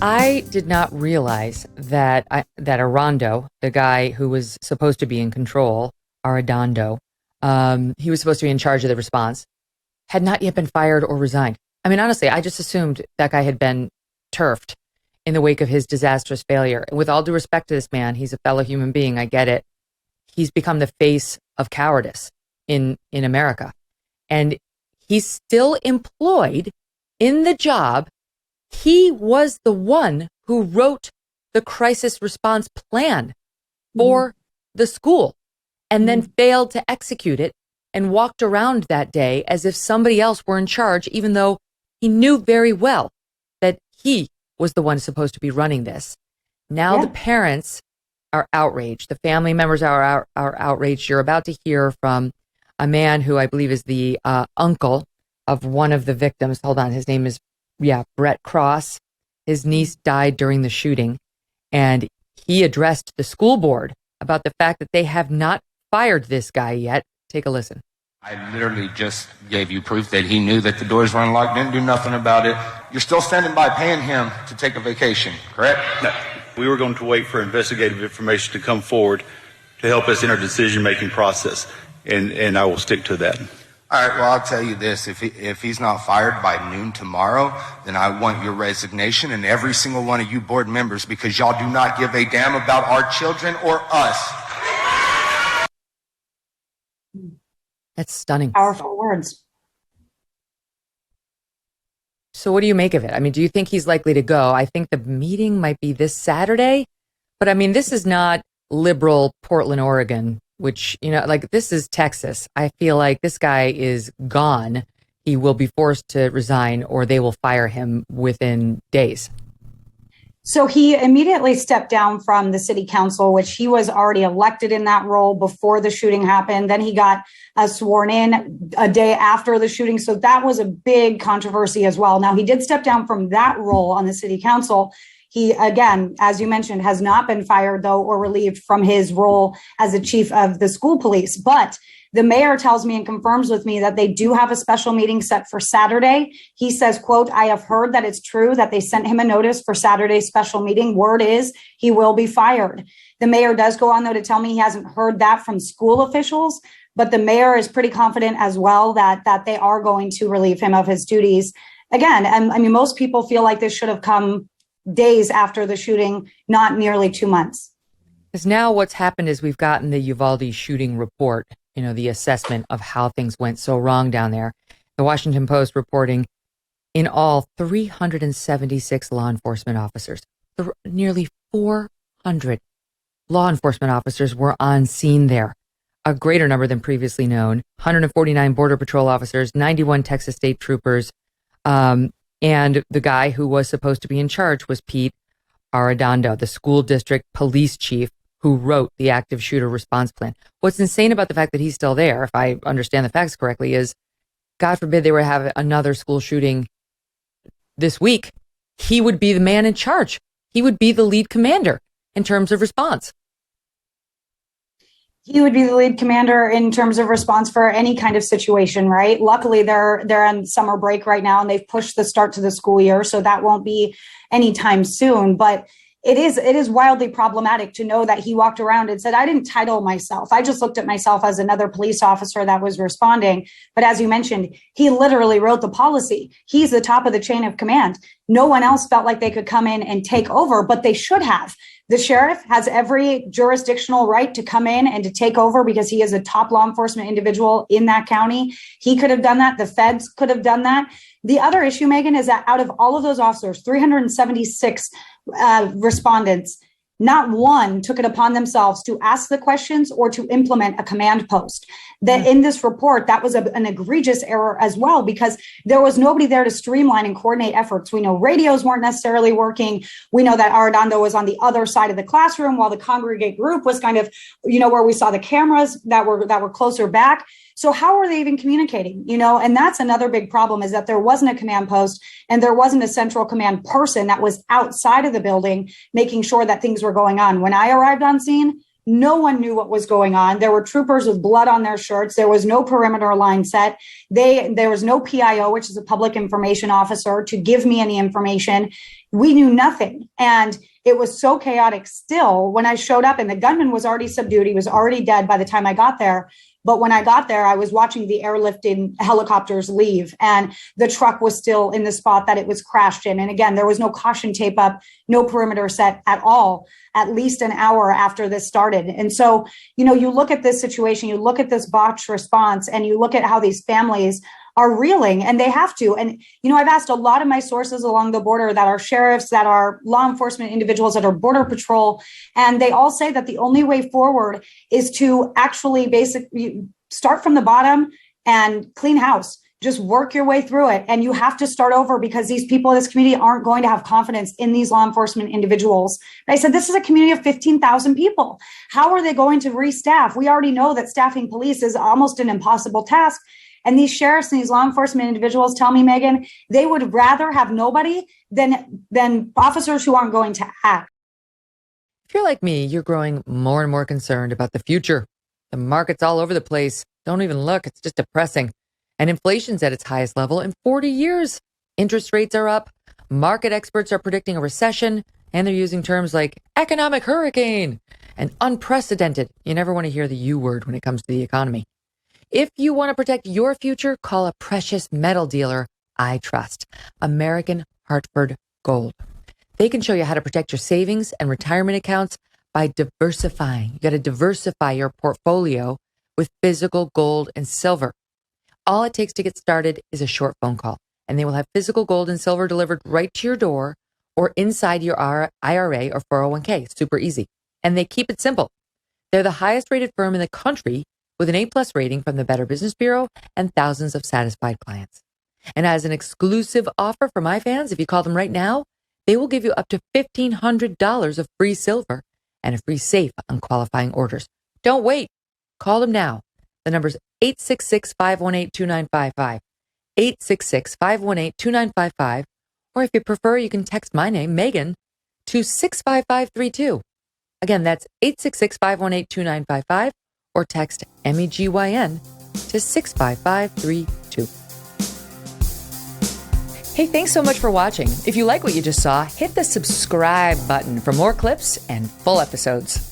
I did not realize that Arando, the guy who was supposed to be in control, Arredondo, he was supposed to be in charge of the response, had not yet been fired or resigned. I mean, honestly, I just assumed that guy had been turfed in the wake of his disastrous failure. And with all due respect to this man, he's a fellow human being. I get it. He's become the face of cowardice in America. And he's still employed in the job. He was the one who wrote the crisis response plan for the school and then failed to execute it and walked around that day as if somebody else were in charge, even though he knew very well that he was the one supposed to be running this. Now the parents are outraged. The family members are outraged. You're about to hear from a man who I believe is the uncle of one of the victims. Hold on. His name is Brett Cross. His niece died during the shooting, and he addressed the school board about the fact that they have not fired this guy yet. Take a listen. I literally just gave you proof that he knew that the doors were unlocked, didn't do nothing about it. You're still standing by paying him to take a vacation, correct? No. We were going to wait for investigative information to come forward to help us in our decision-making process, and I will stick to that. All right, well, I'll tell you this. If he's not fired by noon tomorrow, then I want your resignation and every single one of you board members, because y'all do not give a damn about our children or us. That's stunning. Powerful words. So what do you make of it? I mean, do you think he's likely to go? I think the meeting might be this Saturday, but I mean, this is not liberal Portland, Oregon, which, this is Texas. I feel like this guy is gone. He will be forced to resign or they will fire him within days. So he immediately stepped down from the city council, which he was already elected in that role before the shooting happened. Then he got sworn in a day after the shooting. So that was a big controversy as well. Now, he did step down from that role on the city council. He, again, as you mentioned, has not been fired, though, or relieved from his role as the chief of the school police. But the mayor tells me and confirms with me that they do have a special meeting set for Saturday. He says, quote, I have heard that it's true that they sent him a notice for Saturday's special meeting. Word is he will be fired. The mayor does go on, though, to tell me he hasn't heard that from school officials. But the mayor is pretty confident as well that they are going to relieve him of his duties. Again, I mean, most people feel like this should have come days after the shooting, not nearly 2 months. Because now what's happened is we've gotten the Uvalde shooting report, the assessment of how things went so wrong down there. The Washington Post reporting in all 376 law enforcement officers, nearly 400 law enforcement officers were on scene there, a greater number than previously known, 149 Border Patrol officers, 91 Texas State Troopers, and the guy who was supposed to be in charge was Pete Arredondo, the school district police chief who wrote the active shooter response plan. What's insane about the fact that he's still there, if I understand the facts correctly, is God forbid they were to have another school shooting this week. He would be the man in charge. He would be the lead commander in terms of response. He would be the lead commander in terms of response for any kind of situation, right? Luckily, they're on summer break right now, and they've pushed the start to the school year, so that won't be anytime soon. But it is wildly problematic to know that he walked around and said, I didn't title myself. I just looked at myself as another police officer that was responding. But as you mentioned, he literally wrote the policy. He's the top of the chain of command. No one else felt like they could come in and take over, but they should have. The sheriff has every jurisdictional right to come in and to take over because he is a top law enforcement individual in that county. He could have done that. The feds could have done that. The other issue, Megyn, is that out of all of those officers, 376 respondents, not one took it upon themselves to ask the questions or to implement a command post. That in this report, that was an egregious error as well, because there was nobody there to streamline and coordinate efforts. We know radios weren't necessarily working. We know that Arredondo was on the other side of the classroom while the congregate group was kind of, where we saw the cameras that were closer back. So how are they even communicating? And that's another big problem, is that there wasn't a command post and there wasn't a central command person that was outside of the building making sure that things were going on. When I arrived on scene, No one knew what was going on. There were troopers with blood on their shirts. There was no perimeter line set. There was no PIO, which is a public information officer, to give me any information. We knew nothing. And it was so chaotic still when I showed up, and the gunman was already subdued. He was already dead by the time I got there. But when I got there, I was watching the airlifting helicopters leave, and the truck was still in the spot that it was crashed in. And again, there was no caution tape up, no perimeter set at all, at least an hour after this started. And so, you look at this situation, you look at this botched response, and you look at how these families are reeling, and they have to. And, I've asked a lot of my sources along the border that are sheriffs, that are law enforcement individuals, that are border patrol, and they all say that the only way forward is to actually basically start from the bottom and clean house. Just work your way through it. And you have to start over, because these people in this community aren't going to have confidence in these law enforcement individuals. I said, this is a community of 15,000 people. How are they going to restaff? We already know that staffing police is almost an impossible task. And these sheriffs and these law enforcement individuals tell me, Megyn, they would rather have nobody than officers who aren't going to act. If you're like me, you're growing more and more concerned about the future. The market's all over the place. Don't even look. It's just depressing. And inflation's at its highest level in 40 years. Interest rates are up. Market experts are predicting a recession, and they're using terms like economic hurricane and unprecedented. You never want to hear the U word when it comes to the economy. If you want to protect your future, call a precious metal dealer I trust, American Hartford Gold. They can show you how to protect your savings and retirement accounts by diversifying. You got to diversify your portfolio with physical gold and silver. All it takes to get started is a short phone call, and they will have physical gold and silver delivered right to your door or inside your IRA or 401k. Super easy. And they keep it simple. They're the highest rated firm in the country, with an A+ rating from the Better Business Bureau and thousands of satisfied clients. And as an exclusive offer for my fans, if you call them right now, they will give you up to $1,500 of free silver and a free safe on qualifying orders. Don't wait. Call them now. The number's 866-518-2955, 866-518-2955, or if you prefer, you can text my name, Megyn, to 65532. Again, that's 866-518-2955, or text MEGYN to 65532. Hey, thanks so much for watching. If you like what you just saw, hit the subscribe button for more clips and full episodes.